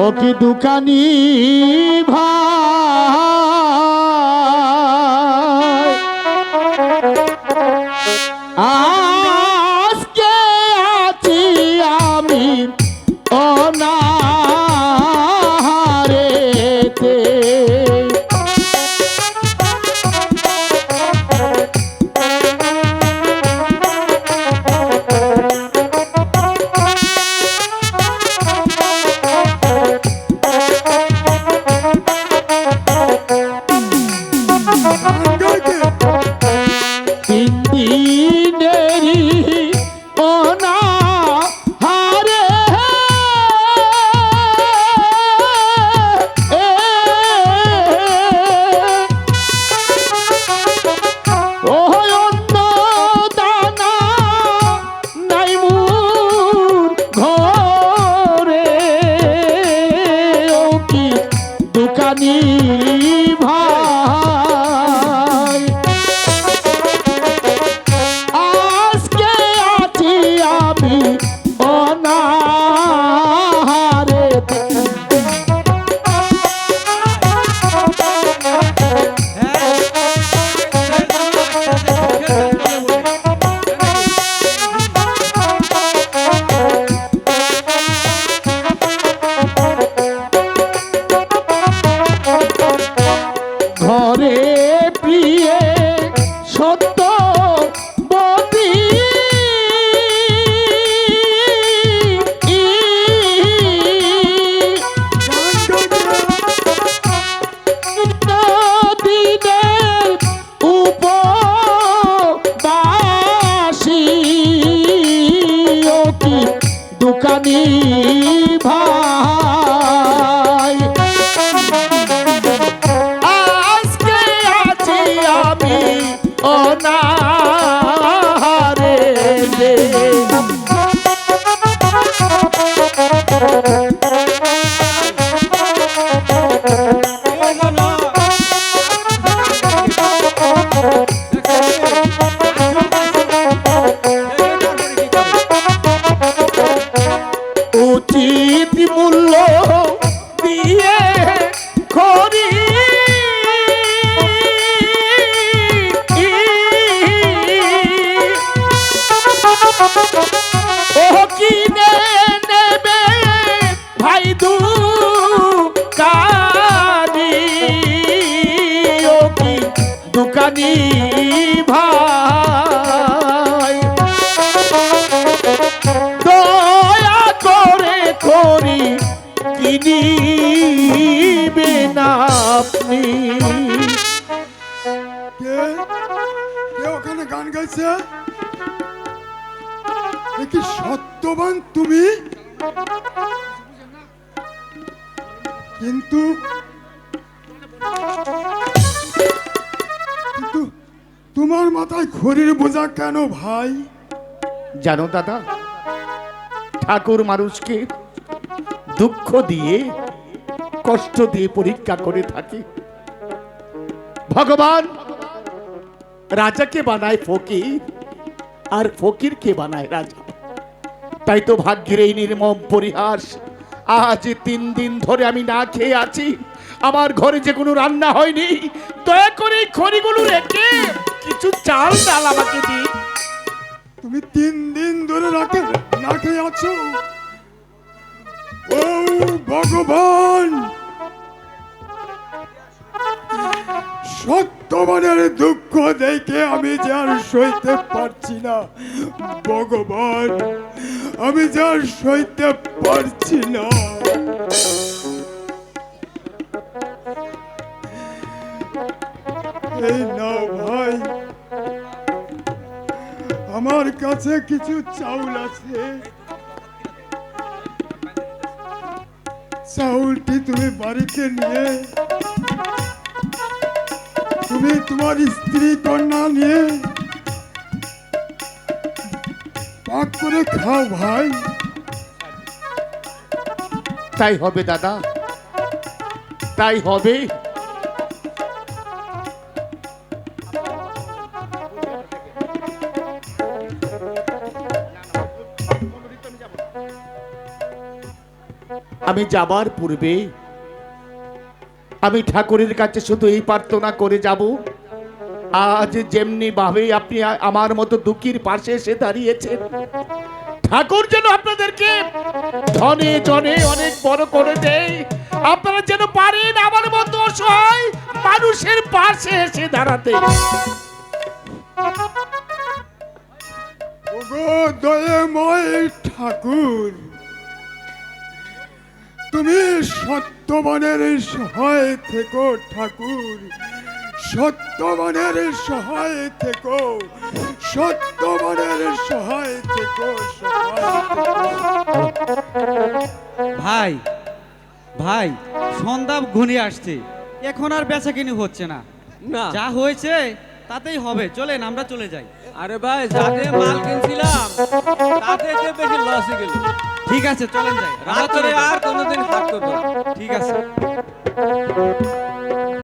ও কি দোকানি ভাই আজকে আছি আমি অনাহারেতে দোকানি ভাই আজকে আছি আমি অনাহারেতে উচিত মূল্য দিয়ে খড়ি ও কিনে নেবে ভাই দোকানি ও কি দোকানি ভাই দয়া করে করি কিনিবেন আপনি। কে ওখানে গান গাইছে? কি সত্যবান তুমি? কিন্তু কিন্তু তোমার মাথায় খড়ির বোঝা কেন ভাই? জানো দাদা, ঠাকুর মানুষকে দুঃখ দিয়ে কষ্ট দিয়ে পরীক্ষা করে থাকে। ভগবান রাজাকে বানায় ফকির আর ফকিরকে বানায় রাজা। তাই তো ভাগ্যের এই নির্মম পরিহাস। আজ 3 দিন ধরে আমি না খেয়ে আছি, আমার ঘরে যে কোনো রান্না হয়নি। দয়া করে খড়িগুলো রেখে কিছু চাল ডাল আমাকে দিন। তুমি 3 দিন ধরে না খেয়ে আছো? ও ভগবান, সত্যবানের দুঃখ দেখে আমি যে আর সইতে পারছি না। ভগবান, আমি যে আর সইতে পারছি না। এই নাও ভাই, আমার কাছে কিছু চাউল আছে। চাউলটি তুমি বাড়িতে নিয়ে তুমি তোমার স্ত্রী কন্যা নিয়ে পাক করে খাও ভাই। তাই হবে দাদা, তাই হবে। আমি যাবার পূর্বে আমি ঠাকুরের কাছে শুধু এই প্রার্থনা করে যাব, আজ যেমনি ভাবে আপনি আমার মতো দুঃখীর পাশে এসে দাঁড়িয়েছেন, ঠাকুর যেন আপনাদেরকে ধনে জনে অনেক বড় করে দেয়। আপনারা যেন পারেন আমার মতো অসহায় মানুষের পাশে এসে দাঁড়াতে। ওগো দয়াময় ঠাকুর, তুমি সত্যবানের সহায় থেকো ঠাকুর, সত্যবানের সহায় থেকো, সত্যবানের সহায় থেকো, সহায় থেকো। ভাই ভাই, সন্ধ্যা ঘনিয়ে আসছে, এখন আর বেচাকিনি হচ্ছে না। না যা হয়েছে তাতেই হবে, চলেন আমরা চলে যাই। আরে ভাই, যাতে মাল কিনছিলাম তাতে যে বেশি লস গেল। ঠিক আছে চলেন যাই, রাত্রে আর কোনোদিন হাট করবো না। ঠিক আছে।